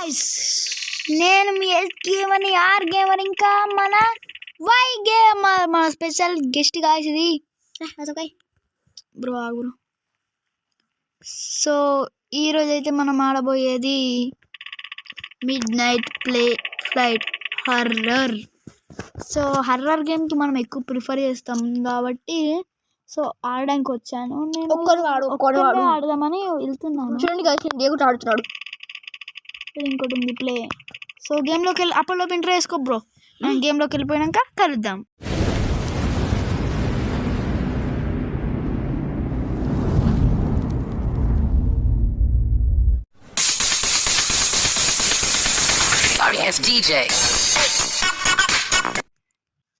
Guys, నేను మీ S gamer R gamer ఇంకా మన వై గేమర్ మన స్పెషల్ గెస్ట్ గాయ్స్. ఇది బ్రో ఆగురు. సో ఈరోజు అయితే మనం ఆడబోయేది midnight flight horror. So horror గేమ్కి మనం ఎక్కువ ప్రిఫర్ చేస్తాం కాబట్టి సో ఆడడానికి వచ్చాను. నేను ఆడదామని వెళ్తున్నాను. చూడండి ఆడుతున్నాడు. ఇంకోటి ఉంది ప్లే. సో గేమ్లోకి వెళ్ళి అప్పటిలోపు ఇంటర్ వేసుకో బ్రో. మనం గేమ్లోకి వెళ్ళిపోయాక కలుద్దాం.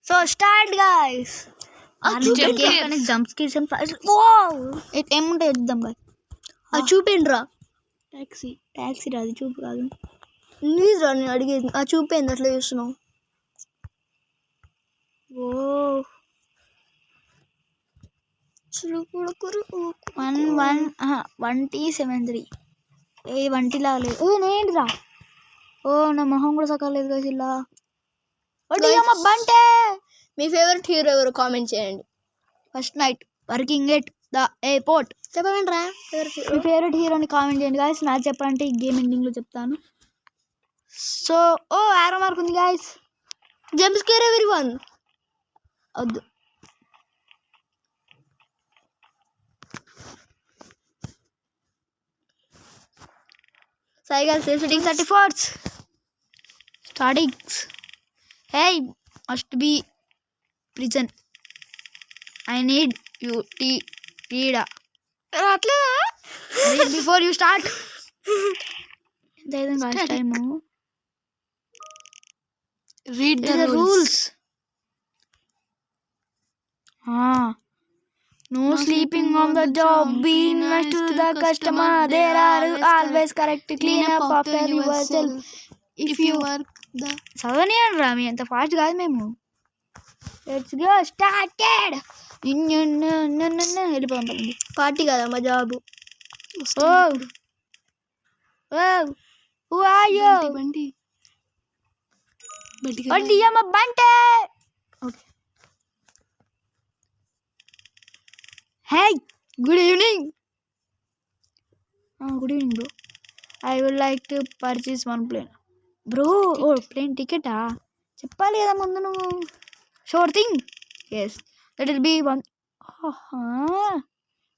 So start guys. Jump skills and flights ఏముంటాయి చూద్దాం గాయ్. అది చూపేయండి రా. ట్యాక్సీ రాదు, చూపు కాదు. ప్లీజ్ రా, నేను అడిగేది ఆ చూపేయండి. అట్లా చూస్తున్నావు. ఓ 1T73 ఏ 1T లాగలేదు. నేంటి రా. ఓ నా మొహం కూడా సక్కలేదు కదా ఇలా. బంటే. మీ ఫేవరెట్ హీరో ఎవరు కామెంట్ చేయండి. First night working at the airport. చెప్పండి రా. మీ ఫేవరెట్ హీరోని కామెంట్ చేయండి గాయస్. నాకు చెప్పాలంటే ఈ గేమ్ ఎండింగ్లో చెప్తాను. సో ఆరో మార్క్ ఉంది గాయస్. Jump scare everyone. వద్దు. Cycle shooting 34 startings. Hey, must be prison. I need you read before you start. There is last time. Read the rules. No sleeping on the job. Be nice to the customer. There are always correct clean up after yourself. If you work the చదవని రా. మీ అంత fast కాదు మేము. Let's go started. వెళ్ళిపోతాం. Party కదా మా job. Who are you? Bunty అమ్మ బంటే. Okay. Hey, good evening. Good evening, bro. I would like to purchase one plane. Bro, plane ticket చెప్పాలి కదా ముందు నువ్వు. Sure thing. Yes, that will be one.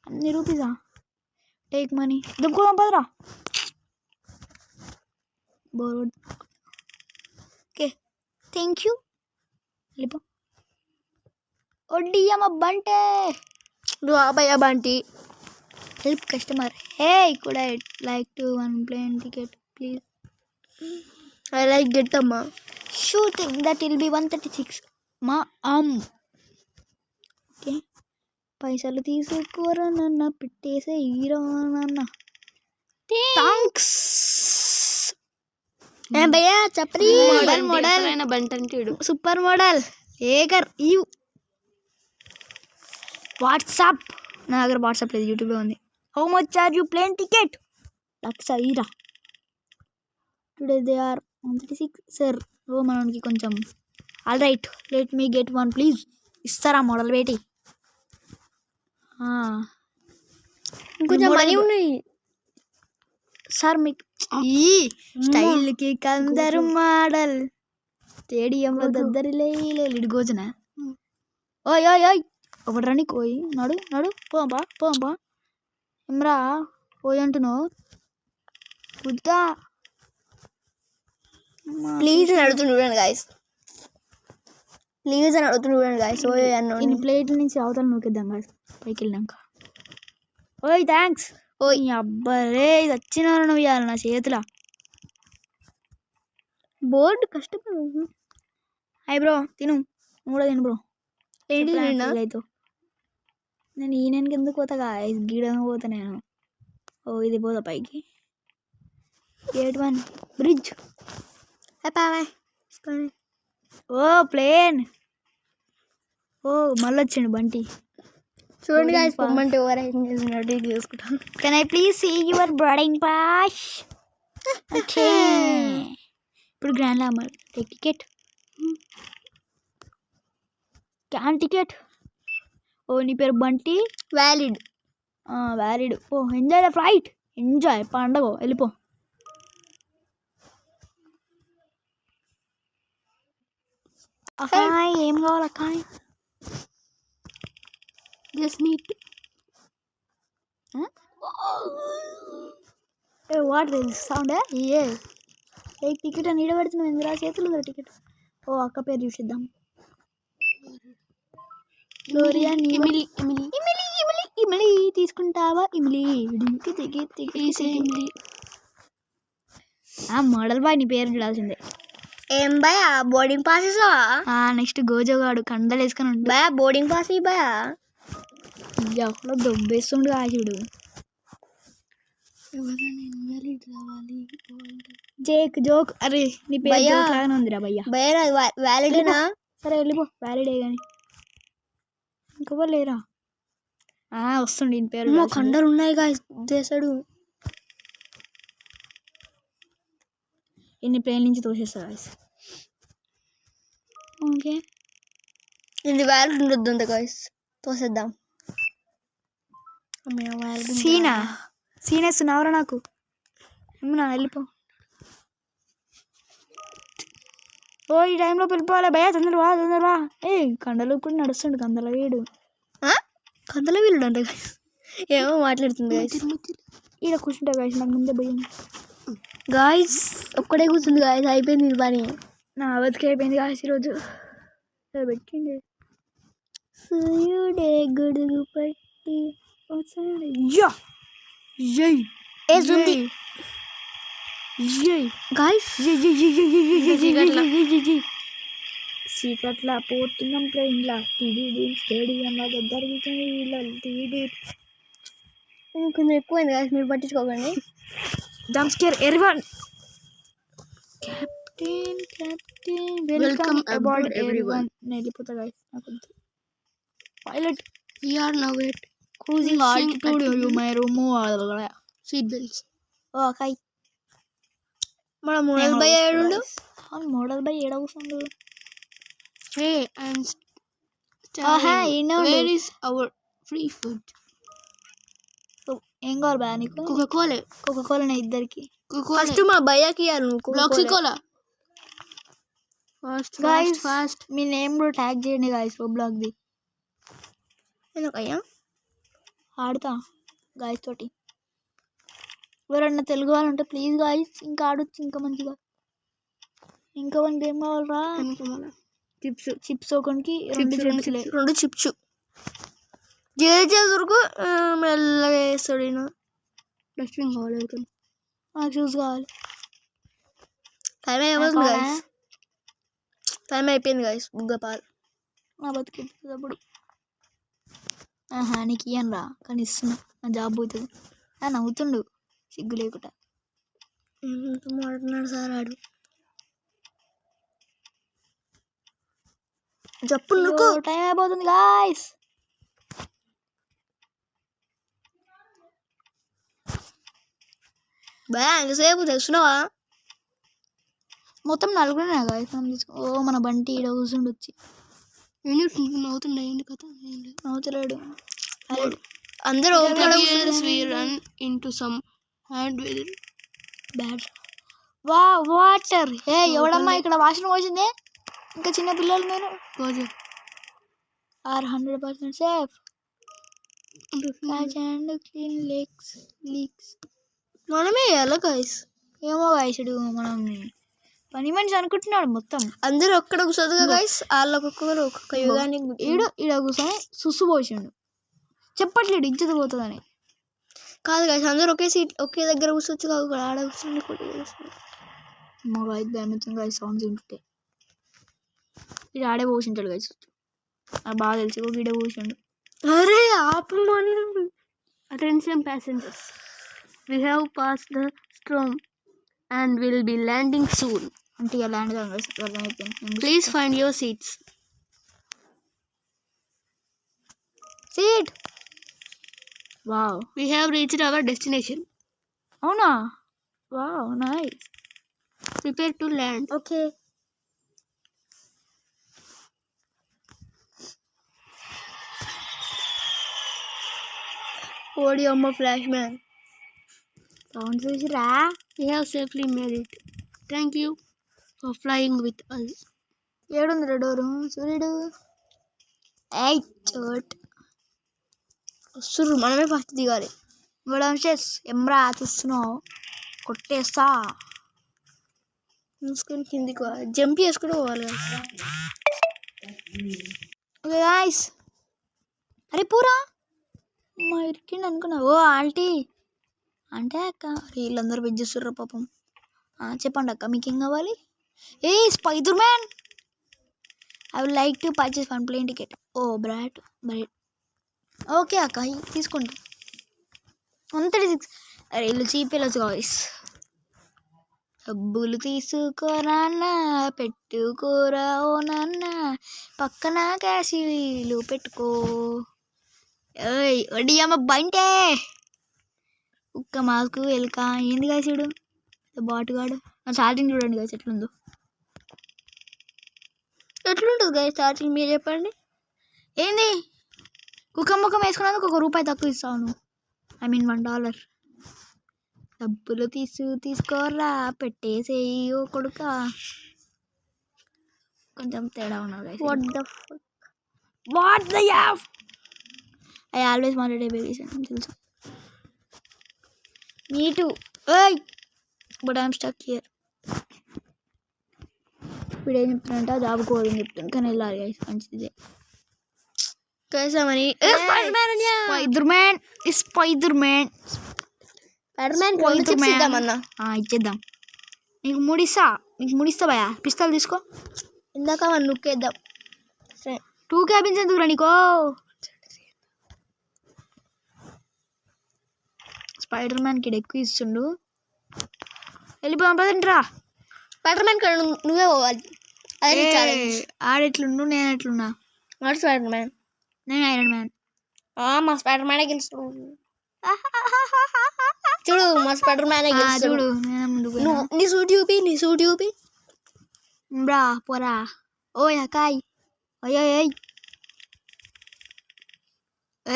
అన్ని రూపీసా. Take money. దుబ్బుకోదాం పదరా. బోర్డ్. Okay, thank you. వెళ్ళిపో. అమ్మ బంటే. భయ్యా Bunty. Help customer. Hey, could I like to one plane ticket, please? I like get amma. Sure thing. That will be 136. Okay. పైసలు తీసుకోరా నన్న, పెట్టేసే హీరో నాన్న. థ్యాంక్స్. భయ్యా చెప్పరి. మోడల్ బంటి అంటే సూపర్ మోడల్. ఏగర్ యూ. వాట్సాప్. నా దగ్గర వాట్సాప్ లేదు, యూట్యూబే ఉంది. How much charge you plane ticket? 1,00,000 ఈరా. Today they are 136 sir. మనకి కొంచెం all right. Let me get one please. ఇస్తారా మోడల్ బేటి? ఇంకొంచెం మనీ ఉన్నాయి సార్ మీకు. ఈ స్టైల్కి కందరు మోడల్. స్టేడియంలో దద్దరిలే ఇడుగోజన. ఓయ్ ఓయ్ ఓయ్ ఒకటి రండి. కోయి నడు నడు. పోంపా ఏమ్రా పోయి అంటున్నావు. వద్దా ప్లీజ్ అని అడుగుతుండే గాయస్. ప్లీజ్ అని అడుగుతుండే గాయస్. ఓయ్ అన్న ఇన్ని ప్లేట్ల నుంచి అవతల నూకిద్దాం గాయస్ పైకి వెళ్ళినాక. ఓయ్ థ్యాంక్స్. ఓయ్ అబ్బరే ఇది వచ్చినారు నువ్వు ఇవ్వాలి నా చేతిలో. బోర్డు కష్టపడు. హాయ్ బ్రో, తిను. కూడా తిను బ్రో. ఏంటి అయితే నేను ఈయనకి ఎందుకు పోతాగా గీడగా పోతా నేను. ఇది పోతా పైకి. Gate 1 bridge. ప్లేన్. మళ్ళీ వచ్చిండు బంటి. చూడండి గాయ్స్ పొమ్మంటే ఓవర్ యాక్టింగ్ చేస్తున్నాడు చేసుకుంటాను. Can I please see your boarding pass? Okay ఇప్పుడు గ్రాండ్ లామర్ టికెట్ క్యాన్ టికెట్. ఓ నీ పేరు బంటి, వ్యాలిడ్. వ్యాలిడ్. పో ఎంజాయ్ ద ఫ్లైట్, ఎంజాయ్ పండగ, వెళ్ళిపో. అక్కాయ్ ఏం కావాలి అక్కాయ్? Just neat. What sound a ticket అని ఈడబెడుతున్నావు ఎందుకు? చేతులు కదా టికెట్. ఓ అక్క పేరు చూసిద్దాం. గ్లోరియా ఇమిలి ఇమిలి ఇమిలి ఇమిలి ఇమిలి తీసుకుంటావా ఇమిలి? మోడల్ బాయ్ నీ పేరు చూడాల్సిందే. ఏం భయ బోర్డింగ్ పాస్ ఇస్తావా? నెక్స్ట్ గోజోగాడు కండలు వేసుకొని ఉంటా. భయ బోర్డింగ్ పాస్ ఇ భయ. ఎవడో దొబ్బేస్తుండు ఆశుడు. జోక్ అరే నీ పేరు జోక్ లాగానే ఉందిరా భయ్యా. భయ వ్యాలిడేనా? సరే వెళ్ళిపో, వ్యాలిడే కానీ ఇంకొకరు లేరా? వస్తుండే ఈయన పేరు. కండలు ఉన్నాయి గాయస్ దేశాడు. ఇన్ని ప్లేన్ నుంచి తోసేస్తా గాయస్. ఓకే ఇది వ్యాలిడ్ ఉండొద్దు అంత గాయస్, తోసేద్దాం. సీనేస్తున్నావురా నాకు. ఏమన్నా వెళ్ళిపో. ఓ ఈ టైంలో వెళ్ళిపోవాలి భయ్యా, తొందరవా. కండలు కూడా నడుస్తుండు కందల వీడు. కందల వీలుడు అంటే గాయస్ ఏమో మాట్లాడుతుంది గాయస్. ఈడ కూర్చుంటా గాయస్, నాకు ముందే భయం. గాయస్ ఒక్కడే కూర్చుంది గాయస్, అయిపోయింది పని. నా బతికి అయిపోయింది గాయస్ ఈరోజు. పెట్టిండే సూర్యుడే గొడుగు పట్టి సీకట్లా పోతున్నాం ట్రైన్లా, టీడీ స్టేడియంలా జరుగుతుంది వీళ్ళ టీడీ. కొంచెం ఎక్కువైంది గాయస్, మీరు పట్టించుకోకండి. Jump scare everyone. Captain welcome aboard everyone. నేను వెళ్ళిపోతా గాయస్, నాకు pilot. We are now at cruising altitude. You may remove seat belts. Okay. మన మోడల్ బై ఏడుండు? మోడల్ బై ఏడ కూర్చుండు? Hey, and where is our free food? ఏం కావాలి బా నీకు? కోకా-కోలా ఇద్దరికి. ఫస్ట్ మా భయ్యాకి ఇయ్యాలి. Bloxy-Cola. ఫాస్ట్ మీ నేమ్ కూడా ట్యాగ్ చేయండి గాయస్ బ్లాగ్ది. ఎందుకయ్యా ఆడుతా గాయస్ తోటి. ఎవరన్నా తెలుగు వాళ్ళు ఉంటే ప్లీజ్ గాయస్ ఇంకా ఆడొచ్చు, ఇంకా మంచిగా. ఇంకా మనకి ఏం కావాలరా? చిప్స్ ఒకనికి రెండు చిప్స్ దొరకు మెల్లగా వేస్తాడు ఈయన. డస్ట్బిన్ కావాలి, నాకు షూస్ కావాలి. టైం అయిపోయింది గాయస్. బుగ్గ పాలు నా బతికిప్పుడు. నీకు ఇయ్యను రా, కానీ ఇస్తున్నా, నా జాబ్ పోతుంది. నవ్వుతుండు సిగ్గు లేకుండా. మాట్లాడుతున్నాడు సార్ ఆడు. జప్పు టైం అయిపోతుంది గాయస్. భయ ఎంతసేపు తెలుసున్నావా? మొత్తం నలుగురే గాయస్ మనం తీసుకో. మన బంటి ఈడ కూర్చుండి వచ్చి నవ్వుతున్నాయి కదా. నవ్వుతలేడు అందరూ. వాటర్. ఎవడమ్మా ఇక్కడ వాసన పోసింది? ఇంకా చిన్న పిల్లలు నేను. 100% సేఫ్. క్లీన్ లీక్స్ మనమే వేయాలా గాయస్? ఏమో గాయసుడు మనం పని మనిషి అనుకుంటున్నాడు మొత్తం. అందరూ ఒక్కడ కూర్చోదుగా గాయస్, వాళ్ళొక్కొక్కరు ఒక్కొక్క యుగానికి. ఈడ కూర్చొని సుస్సు పోసిండు, చెప్పట్లేడు ఇజ్జత పోతుందని. కాదు గాయస్, అందరూ ఒకే సీట్ ఒకే దగ్గర కూర్చోవచ్చు కాదు, ఆడ కూర్చోండి. మా గాయస్ భయమవుతుంది గాయస్ సౌండ్స్ వింటుంటే. ఇది ఆడే పోసింటాడు గాయస్, బాగా తెలిసి ఒక ఈడే పోసిండు. అరే ఆపమని. Attention passengers, we have passed the storm and will be landing soon. అంటే ఇక ల్యాండ్ అర్థమైపోయింది. Please find your seats. Seat. Wow, we have reached our destination. అవునా? Wow, nice. Prepare to land. Okay. ఓడి అమ్మ ఫ్లాష్ మ్యాన్. సౌండ్ చూసిరా? We have safely made it. Thank you for flying with us. ఏడుందిరా door సూర్యుడు? ఏయ్ చోట్ వస్తుర్రు, మనమే first దిగాలి. గొడవంశేష్ ఎమ్రా చూస్తున్నావు? కొట్టేస్తా. మూసుకొని కిందికి జంప్ చేసుకుంటూ పోవాలి. Okay guys. అరే పూరా మా ఇరికిండి అనుకున్నా. ఓ ఆంటీ అంటే అక్క వీళ్ళందరూ వెజ్ చేస్తుర్రు పాపం. చెప్పండి అక్క మీకు ఏం కావాలి? ఏ Spider Man, I would like to purchase 1 plane ticket. ఓ బ్రాట్ బ్రైట్. ఓకే అక్క తీసుకోండి. 136. అరే వీళ్ళు చీప్ వెళ్ళొచ్చు గాయ్స్. డబ్బులు తీసుకోరాన్న పెట్టుకోరా ఓ నాన్న, పక్కన క్యాషీలు పెట్టుకో. ఏయ్ వడ్డీ అమ్మ బంటే కుక్క మాస్కు ఎలుక ఏంది కాసిడు బాటుగాడు. నా చాటింగ్ చూడండి గాయస్ ఎట్లుందో. ఎట్లుంటుంది గాయ స్టార్టింగ్ మీరు చెప్పండి. ఏంది కుక్క ముఖం వేసుకున్నందుకు ₹1 తక్కువ ఇస్తాను. I mean $1. డబ్బులు తీసుకోరా పెట్టేసేయి ఓ కొడుక. కొంచెం తేడా ఉన్నాడు. వాట్ ద యాఫ్. I always wanted a baby అని తెలుసు. Me too. ఏయ్ బట్ ఐఎమ్ స్టక్ హియర్. వీడు ఏం చెప్తున్నా జాబ్ కోడింగ్ చెప్తాను కానీ వెళ్ళాలి గైస్. మంచిది కైసామని స్పైడర్ మ్యాన్ ఇద్దామన్నా ఇచ్చేద్దాం. నీకు ముడిస్తా భయ. పిస్తల్ తీసుకో. ఇందాక మనం లుక్కేద్దాం. 2 క్యాబిన్స్ ఎందుకురా నీకో? స్పైడర్ మ్యాన్ కి ఎక్కువ ఇస్తుండు. వెళ్ళిపోదాం పదంట్రా. స్పైడర్ మ్యాన్ ఇక్కడ నువ్వే పోవాలి. ఆడెట్లుండు నేను ఎట్లున్నా? వాడు స్పైడర్ మ్యాన్, నేను ఐరన్ మ్యాన్. మా స్పైడర్ మ్యానే గెలుస్తాడు. చూడు మా స్పైడర్ మ్యానే గెలుస్తాడు. చూడు నేను ముందుకు. నీ సూట్ చూపి బ్రా పోరా. ఓ అకాయ్ అయ్యో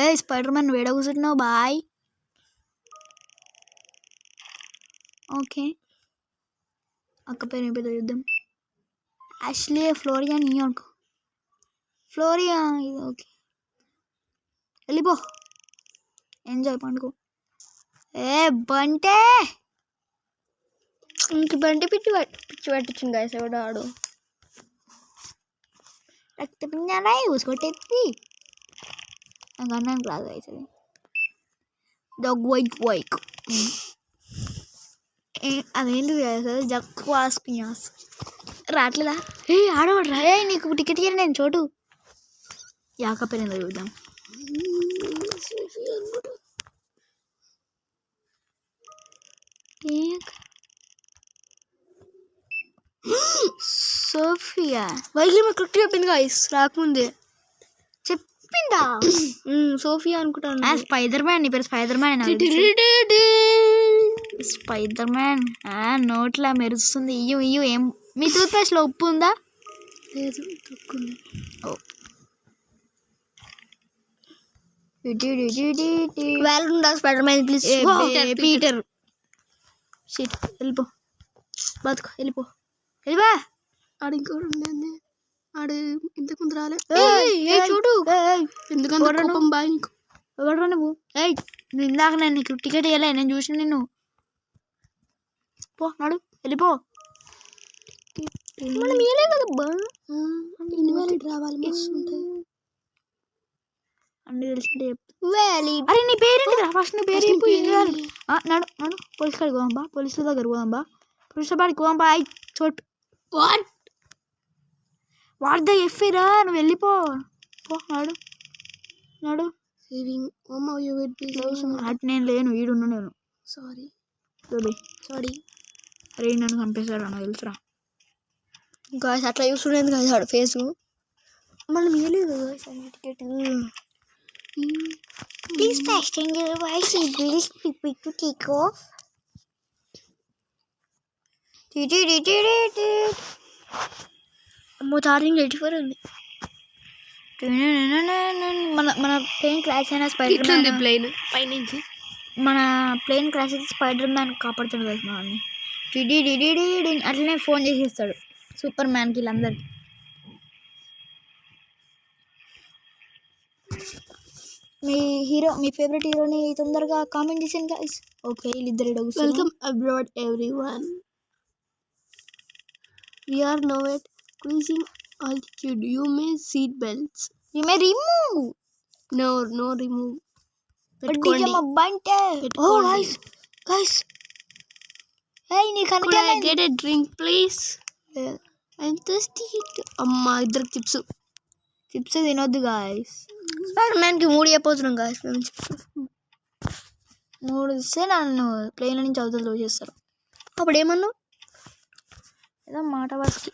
ఏ స్పైడర్ మ్యాన్ వేడ కూర్చుంటున్నావు బాయ్. ఓకే అక్క పేరు ఏం పేరు చూద్దాం. Ashley florea New York. ఫ్లోరియా ఇది ఓకే. వెళ్ళిపో ఎంజాయ్ పండుగ. ఏ బంటే ఇంక బంటి పిచ్చి పట్టించింది గాయస్. ఎవడు ఆడు రక్త పింజారా ఊసుకొట్టేది నాకు అన్నానికి రాదు గాయస్. అది డాగ్ వైక్ అదేంటి కదా జక్వాస్ పియాస్ రావట్లేదా? ఏ ఆడవాడు రా. నీకు టికెట్ ఇయ్యాను నేను చోటు. యాక పేరు ఏందో చూద్దాం. సోఫియా వైకి మీకు కరెక్ట్ చెప్పింది గాయస్ రాకముందే. చెప్పిందా? సోఫియా అనుకుంటాను. Spider Man. నీ పేరు స్పైడర్ మ్యాన్. స్పైడర్ మ్యాన్ నోట్లా మెరుస్తుంది. ఇయ్యు ఏం మీ టూత్ పేస్ట్ లో ఉప్పు ఉందా? లేదు తక్కువ. Spider man please. Peter shit వెళ్ళిపో బతుకు వెళ్ళిపో. ఆడు ఇంకోటి ఉండేది. ఆడు ఇంతకుముందు రాలే. చూడు ఎందుకంటే కోపం బాయ్ నీకు. ఎవరు నువ్వు? నువ్వు ఇందాక నేను నీకు టికెట్ ఇవ్వలే. నేను చూసిన నిన్ను. పో నాడు వెళ్ళిపో. మనం ఇవ్వలే కదబ్బా. రావాలి మస్తు ఉంటుంది అన్ని తెలిసింటే అరే నీ పేరేంటి? ఫస్ట్ నీ పేరు చెప్పు. నడు పోలీస్ కాడికి పోదాంబా. పోలీసుల దగ్గర పోదాంబా. పోలీసుల బాడికి పోదాంబా. చోట్ వాట్ ద ఎఫ్ఐరా. నువ్వు వెళ్ళిపో పో. నాడు అటు నేను లేను. ఈడున్నా నేను. సారీ అరే నన్ను చంపేశాడు అన్న తెలుసురా. గాయస్ అట్లా చూస్తుండేది కదా ఆడు ఫేస్. మనం ఇవ్వలేదు ticket. Please fasten your seat belts to take off. అమ్మో ఛార్జింగ్ 84 ఉంది. మన మన ప్లేన్ క్రాష్ అయినా స్పైడర్ మ్యాన్ ప్లేన్ పైనుంచి మన ప్లేన్ క్రాష్ అయితే స్పైడర్ మ్యాన్ కాపాడుతాడు కదా మనల్ని. టిడి అట్లనే ఫోన్ చేసేస్తాడు సూపర్ మ్యాన్కి వీళ్ళందరికి. మీ హీరో, మీ ఫేవరెట్ హీరోని తొందరగా కామెంట్ చేసాను గైస్. ఓకే వీళ్ళిద్దరు welcome abroad everyone. We are now at cruising altitude. You may seat belts. You may remove. No remove. పెట్టుకోండి. Oh guys. Hey నీ Could కనకే I get a drink please? I'm thirsty. అమ్మా ఇద్దరు chips తినొద్దు guys. Spider మ్యాన్కి 3 చెప్పొచ్చున్నాం guys. మేము chips 3 ఇస్తే నన్ను ప్లేన్ నుంచి అవతల తోసేస్తారు. అప్పుడు ఏమన్నావు? ఏదో మాట వరుసకి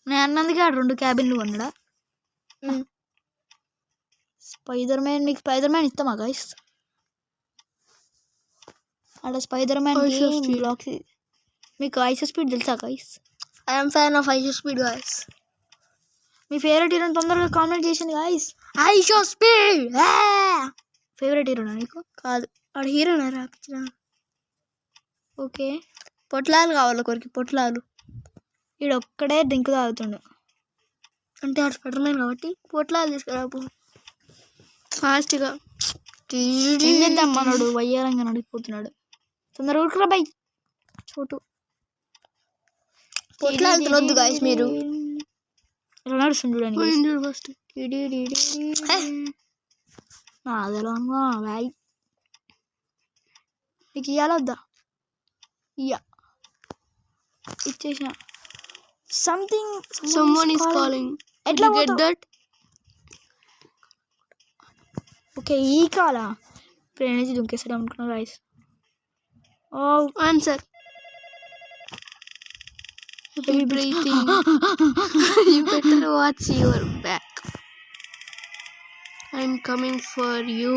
నేను అన్నందుకే ఆడు 2 క్యాబిన్లు కొన్నాడా. స్పైడర్ మ్యాన్, మీకు స్పైడర్ మ్యాన్ ఇస్తామా గాయస్? ఆడ స్పైడర్ మ్యాన్ బ్లాక్స్. మీకు ఐస్ స్పీడ్ తెలుసా guys? I'm fan of IShow speed guys. Me favourite హీరోని తొందరగా కామెంట్ చేసింది గాయస్. ఐషో స్పీడ్ ఫేవరెట్ హీరోనా నీకు? కాదు, ఆడ హీరోనా రాపించిన. ఓకే పొట్లాలు కావాలి ఒకరికి, పొట్లాలు. వీడు ఒక్కడే డ్రింక్ తాగుతుండు అంటే ఆడ స్పైడర్ మ్యాన్ కాబట్టి పొట్లాలు తీసుకురాపు ఫాస్ట్గా. ఏం చేద్దాం, మనోడు వయ్యారంగా నడిపోతున్నాడు. తొందరగా ఊరుకురా బై చోటు. పొట్లాలు తినొద్దు గాయస్ మీరు. ఇలా నడుస్తుంది చూడండి ఫస్ట్. అదలా వ్యాయ్ నీకు ఇయ్యాల వద్దా? ఇచ్చేసిన. Something someone is calling. ఎట్లా Did you get that? Okay ఈ కాలా ట్రైన్ నుంచి దుంకేస్తాడు అనుకున్నా guys. Answer. Breathing. You better watch your back. I'm coming for you.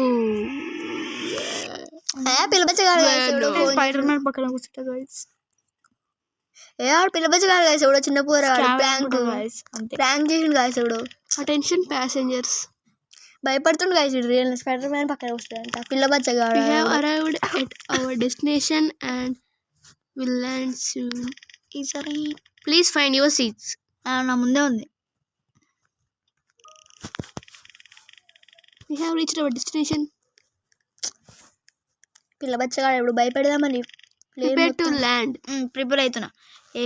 పిల్లబచ్చగాడు స్పైడర్ మ్యాన్ పక్కన కూర్చుంటా గాయస్. పిల్లబచ్చగాడు గాయస్ ఎవడో చిన్న పోరాడు ప్రాంక్ అంతే. ప్రాంక్ చేసిండు గాయస్ ఎవడో. Attention passengers. భయపడుతుండు గాయస్ రియల్ స్పైడర్ మ్యాన్ పక్కన వస్తాడంట పిల్లబచ్చగాడు. We have arrived at our destination and will land soon. ఈసారి ప్లీజ్ ఫైండ్ యువర్ సీట్స్. నా ముందే ఉంది. We have reached our destination. పిల్లబచ్చగాడు ఎప్పుడు భయపెడదామని ప్రిపేర్ టు ల్యాండ్. ప్రిపేర్ అవుతున్నా. ఏ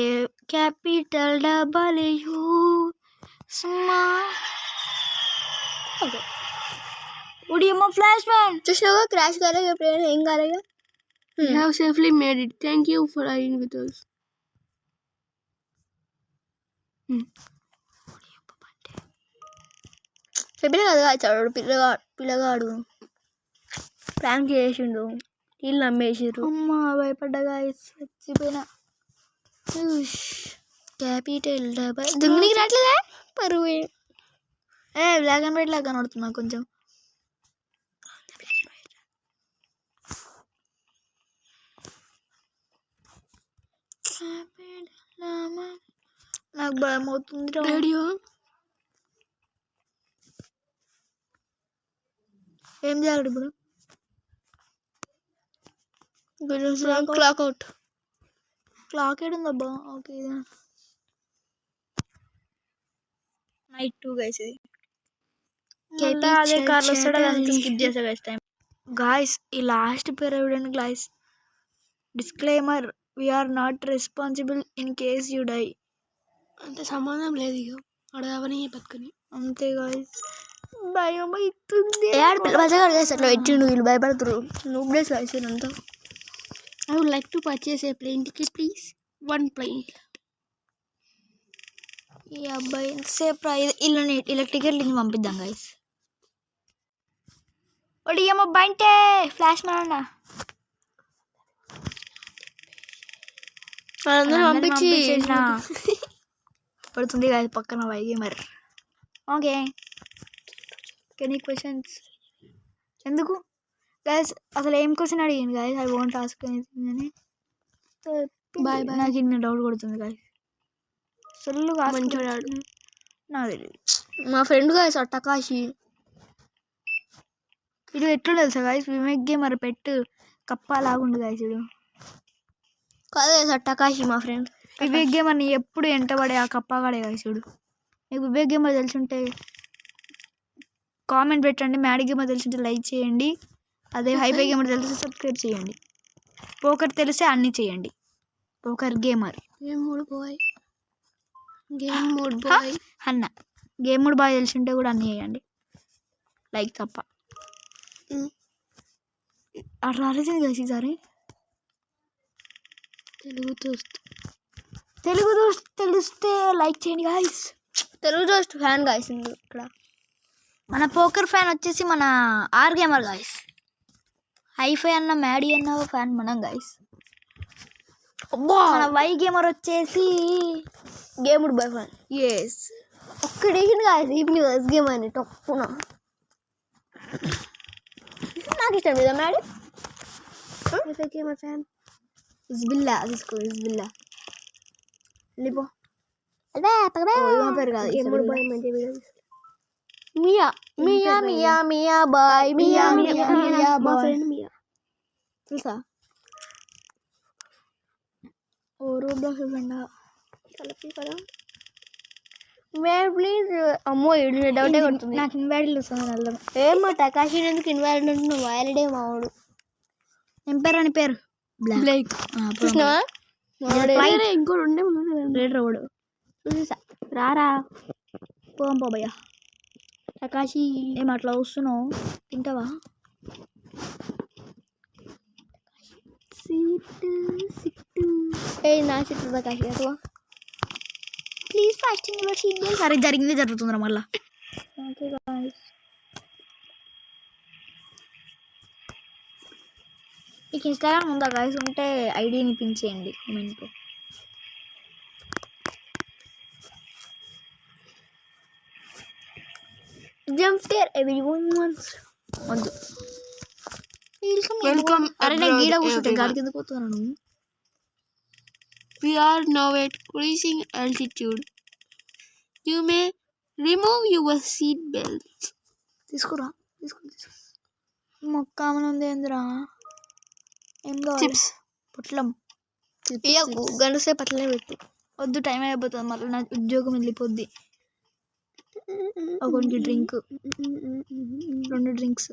క్యాపిటల్ డబ్ల్యూ ఉడియమ్మ ఫ్లాష్ మ్యాన్. చూసినావా క్రాష్ కాలేగా ప్లేన్ ఏం కాలేగా. We have safely made it. Thank you for flying with us. చెప్పినా కదా చదువు పిల్లగాడు ప్రాంక్ చేసిండు, వీళ్ళు నమ్మేసారు. అమ్మ భయపడ్డా గాయస్, చచ్చిపోయినా. క్యాపిటల్ దుంగినికి రావట్లేదా పరువు. బ్లాక్ అండ్ వైట్ లాగా కనబడుతున్నా కొంచెం. నాకు భయం అవుతుంది. రేడియో ఏం చేయాలి ఇప్పుడు? Clock out. క్లాక్ ఏడుందబ్బా? Okay night 2 guys. ఇది అదే కార్లో వస్తాడు, అదంతా స్కిప్ చేస్తా గైస్ టైం. గాయస్ ఈ లాస్ట్ పేరు చూడండి guys. Disclaimer, we're not responsible in case you die. అంత సంబంధం లేదు ఇక అడగవని బతుకని అంతే గాయస్. భయం అవుతుంది. పిల్లగాడు గాయస్ అట్లా పెట్టిండు, వీళ్ళు భయపడుతున్నారు. నువ్వు డేస్ గాయస్ అంతా. I would like to purchase a plane ticket please. 1 plane. ఈ అబ్బాయి ఎంతసేపు ఇలా టికెట్లు ఇచ్చి పంపిద్దాం గైస్. ఒడి ఏమో బంటే ఫ్లాష్ మ్యాన్ పంపించి పడుతుంది గాయస్ పక్కన వైగేమర్. ఓకే కెనీ క్వశ్చన్స్ ఎందుకు గైస్? అసలు ఏం క్వశ్చన్ అడిగింది guys? I want ask anything అని. So bye bye. నాకు ఇన్ని డౌట్ కొడుతుంది గాయస్. ఫుల్ మంచిగా నాకు తెలియదు. మా ఫ్రెండ్ గాయస్ టకాషి. ఇది ఎట్లు తెలుసా గాయస్, వివేక్ గేమర్ పెట్టు కప్ప లాగుండు గాయస్. ఇది కాదు గాయస్ టకాషి మా ఫ్రెండ్. వివేక్ గేమర్ని ఎప్పుడు ఎంటబడే ఆ కప్పగాడే గాయస్. చూడు మీకు వివేక్ గేమర్ తెలుసుంటే కామెంట్ పెట్టండి, మ్యాడీ గేమర్ తెలుసుంటే లైక్ చేయండి, అదే హైఫై గేమర్ తెలిసి సబ్స్క్రైబ్ చేయండి, పోకర్ తెలిస్తే అన్నీ చేయండి. Poker gamer game mode boy అన్న గేమ్ మోడ్ బాగా తెలిసింటే కూడా అన్నీ చేయండి, లైక్ తప్ప. అట్లా రాలేదు కలిసి ఈసారి. తెలుగు దోస్త్ తెలిస్తే లైక్ చేయండి గాయస్. తెలుగు దోస్త్ ఫ్యాన్ గాయస్ ఇక్కడ. మన పోకర్ ఫ్యాన్ వచ్చేసి మన ఆర్ గేమర్ గాయస్. హైఫై అన్న మ్యాడీ అన్న ఫ్యాన్ మనం గాయస్. మన వై గేమర్ వచ్చేసి game mode boy fan. Yes ఒక్కడేసింది గాయస్ ఈ మ్యూజిక్ గేమ్ అని తప్పున. నాకు ఇష్టం లేదా మ్యాడీ గేమర్ ఫ్యాన్. ఇస్బిల్లా తీసుకో, ఇస్బిల్లా వెళ్ళిపో. పేరు కాదు గేమ్ మోడ్ బాయ్. మంచి వీడియో మియా మియా మియా మియా బాయ్ మియా మియా మియా మా ఫ్రెండ్ మియా తెలుసా. ఓ రోబ్లాక్స్ ఫ్రెండ్ కలిపి కదా మ్యాడ్ ప్లీజ్. అమ్మో ఇది డౌటే కొడుతుంది నాకు ఇన్వాలిడ్ వస్తుంది వెళ్దాం. ఏమో టకాషి ఎందుకు ఇన్వాలిడ్ అంటున్నావు, వ్యాలిడే మావాడు. ఏం పేరు అని పేరు బ్లాక్ చూసినావా ఇంకోటి ఉండే రేడ్ రోడ్ చూసా. రారా పోం పోబయ్యా. ప్రకాశి ఏం అట్లా వస్తున్నావు, తింటావా? ఏ నా చెట్టు ప్రకాశి అటువా ప్లీజ్ ఫాస్టింగ్ సరే జరిగింది జరుగుతుందిరా మళ్ళా. మీకు ఇన్స్టాగ్రామ్ ఉందా గాయస్? ఉంటే ఐడిని పిన్ చేయండి కామెంట్లో. Jump scare everyone wants. వద్దు వెల్కమ్. అరే నేను గీడ కూర్చుంటే గాడికి ఎందుకు పోతున్నాను? We are now at cruising altitude. You may remove your seat belts. తీసుకురా మొక్క ఉంది ఏందిరా? ఏం కావాలి? చిప్స్ పొట్లం గంట సేపు అట్లనే పెట్టు. వద్దు టైం అయిపోతుంది మళ్ళీ నా ఉద్యోగం వెళ్ళిపోద్ది. ఒకరికి డ్రింక్ 2 డ్రింక్స్.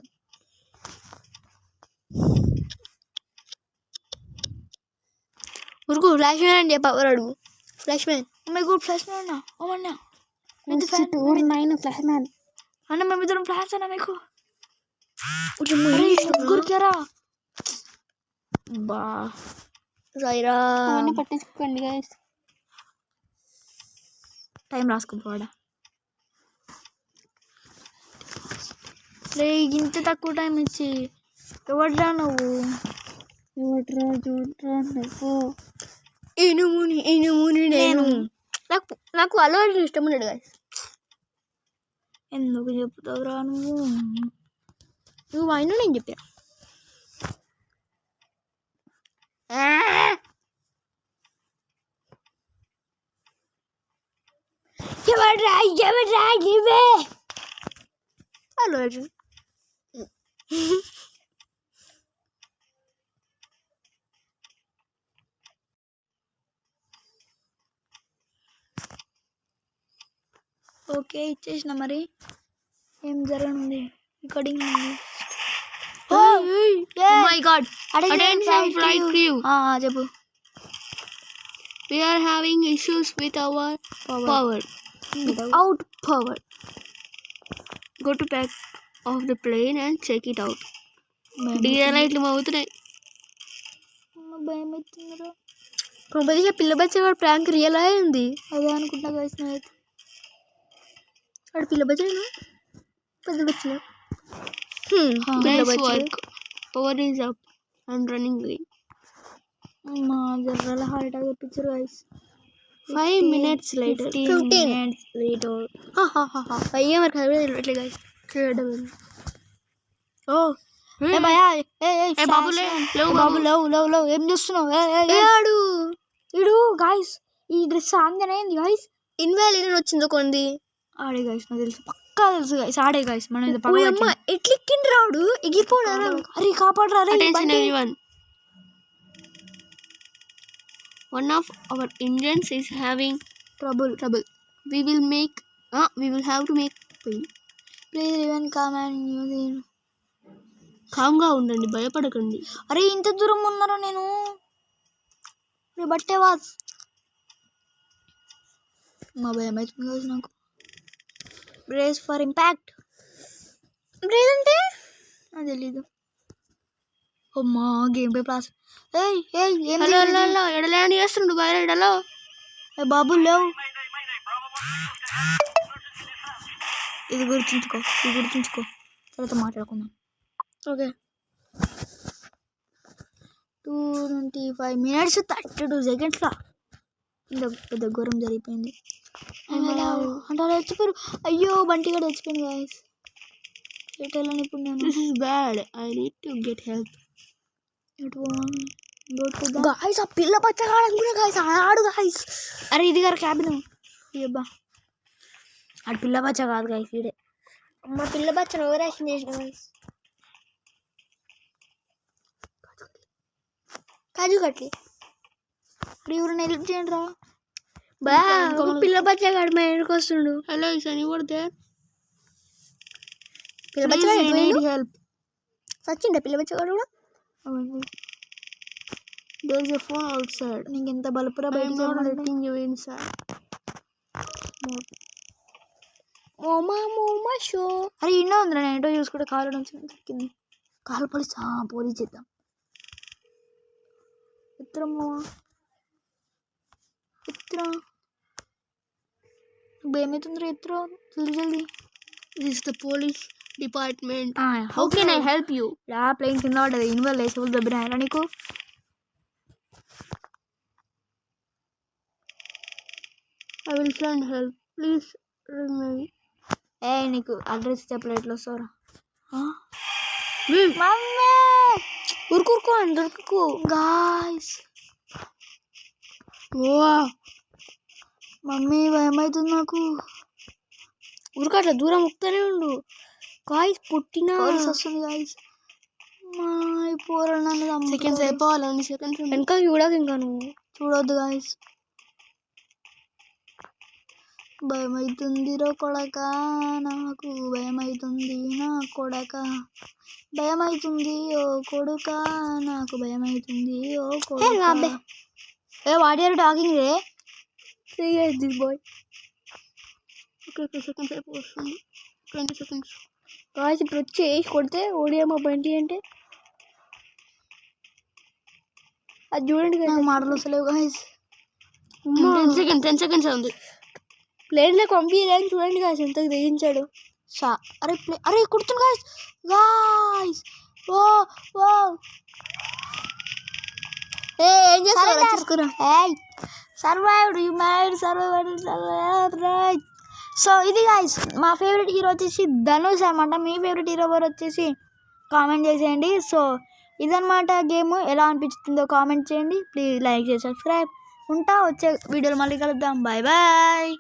ఉరుకు ఫ్లాష్ మ్యాన్ అని చెప్పి ఎవరు అడుగు. ఫ్లాష్ మ్యాన్ ఫ్లాష్ మ్యాన్ అన్నా ఓమన్నా 9 ఫ్లాష్ మ్యాన్ అన్న మేమిద్దరం ఫ్లాష్ అన్నా మీకు ముగ్గురికారా బా సాయిరా పట్టించుకోండి గైస్. టైం రాసుకోపోడా రే ఇంత తక్కువ టైం ఇచ్చి ఎవడ్రా నువ్వు? ఎవడ్రా చూడరా నువ్వు? ఇనుముని నేను. నాకు అలవాటు ఇష్టం ఉన్నాడు గైస్. ఎందుకు చెప్తావురా నువ్వు అయినా నేను చెప్పా. ఎవడ్రా ఇవే అలవాటు. ఓకే ఇచ్చేసిన. మరి ఏం జరగనుంది? రికార్డింగ్ ఉంది. My God attention flight crew. చెప్పు. We are having issues with our power. Without power. Go to back of the plane and check it out. Diesel లైట్లు మోగుతున్నాయి. భయం అవుతుందిరా. కొంపదీసా పిల్ల బచ్చేవాడు ప్రాంక్ రియల్ అయింది. అదే అనుకుంటా గైస్ నేనైతే. వాడు పిల్ల బచ్చేనా పెద్ద బచ్చిన. Power is up and running green. మా జనరల్ హార్ట్ అటాక్ తెప్పించారు guys. 5 minutes later. 15 minutes later. అయ్యా మరి కదలట్లే గైస్. ఓ ఏ భయా బాబు లేవు బాబు లేవు ఏం చూస్తున్నావు? ఆడు ఇడు గాయస్ ఈ డ్రెస్ ఆంజనేయంది గాయస్ ఇన్వాలిడ్ అని వచ్చిందో కొంది ఆడే గాయస్ నాకు తెలుసు పక్కా తెలుసు గాయస్ ఆడే గాయస్ మనం ఇది అమ్మ ఎట్లెక్కింది రాడు ఎగిరిపోడారు అరే కాపాడరా Attention everyone. One of our engines is having trouble. We will have to make please even come and use కామ్గా ఉండండి భయపడకండి. అరే ఇంత దూరం ఉన్నారు నేను బట్టే వాస్ మా భయం అవుతుంది కదా నాకు. Brace for impact. బ్రేస్ అంటే నాకు తెలీదు. అమ్మా గేమ్ పే ప్లాస్. ఎడలేని చేస్తుండు బాగా ఎడలో బాబు లేవు. ఇది గుర్తుంచుకో తర్వాత మాట్లాడుకుందాం. ఓకే 225 minutes 32 seconds లా ఇంత పెద్ద ఘోరం జరిగిపోయింది. అంటే అలా చచ్చిపోయారు. అయ్యో బంటి కూడా చచ్చిపోయింది గాయస్. ఎటెళ్ళని ఇప్పుడు నేను. This is bad. I need to get help. Guys ఆ పిల్ల పచ్చగాడు కూడా గాయస్ ఆడు గాయస్. అరే ఇది గారు క్యాబిన్. అబ్బా ఆ పిల్ల పచ్చ కాదు గాయస్ ఇడే. అమ్మ పిల్ల పచ్చను ఓవర్ యాక్షన్ చేసిన గాయస్. కాజు కట్లి ఇప్పుడు ఎవరైనా హెల్ప్ చేయండి రా. బా పిల్ల పచ్చగాడు మా ఇంటికి వస్తుండు. హలో సని కొడితే పిల్ల పచ్చగాడు హెల్ప్ సచ్చిండ పిల్ల పచ్చగాడు కూడా. There is a phone outside. నీకు ఎంత బలుపురా I am not letting you inside. మోమా షో. అరే ఇన్నో ఉందిరా నేను ఏంటో చూసుకుంటే కాలు దొరికింది. కాలు పోలీస్ చేద్దాం. ఎత్తురమ్మా ఎత్తురా. ఏమవుతుందిరా ఎత్తురా జల్దీ. This is the police department. How can I help you? Plane కింద పడ్డది. ఇన్వాల్వ్ వేసేవాళ్ళు దెబ్బరా నీకు. I will send help. Please ring me. నీకు అడ్రస్ చెప్పలే ఎట్లా వస్తారా. మమ్మీ ఉరుకురుకో అని దొరుకు గాయస్. మమ్మీ భయమవుతుంది నాకు. ఉరుకు అట్లా దూరం ఉక్కుతూనే ఉండు. గాయస్ పుట్టిన వస్తుంది గాయస్. పోరా నన్ను సెకండ్స్ అయిపోవాలి. సెకండ్స్ వెనక చూడక ఇంకా నువ్వు చూడొద్దు గాయస్. భయమవుతుంది రో కొడక నాకు భయమవుతుంది నా కొడక భయమవుతుంది ఓ కొడుక నాకు భయమవుతుంది ఓ కొడుక. వాట్ ఆర్ టాకింగ్ రే. This boy. ఓకే సెకండ్స్ అయిపోతుంది. 20 seconds. గాయస్ ఇప్పుడు వచ్చి వేసి కొడితే ఓడియమ్మ బండి అంటే అది చూడండి కదా. మాటలు వస్తలేవు గాయస్. 10 seconds ఉంది. ప్లేన్లో పంపించలేని చూడండి గాయస్ ఎంత తెగించాడు. అరే కుడుతుంది గాయస్. గాయస్ ఓ ఏం చేస్తారు. Survived you made survived right. So ఇది గాయస్ మా ఫేవరెట్ హీరో వచ్చేసి ధనుష్ అనమాట. మీ ఫేవరెట్ హీరో ఎవరు వచ్చేసి కామెంట్ చేసేయండి. సో ఇదన్నమాట గేమ్. ఎలా అనిపిస్తుందో కామెంట్ చేయండి. ప్లీజ్ లైక్ చేసి సబ్స్క్రైబ్. ఉంటా వచ్చే వీడియోలో మళ్ళీ కలుద్దాం. Bye bye.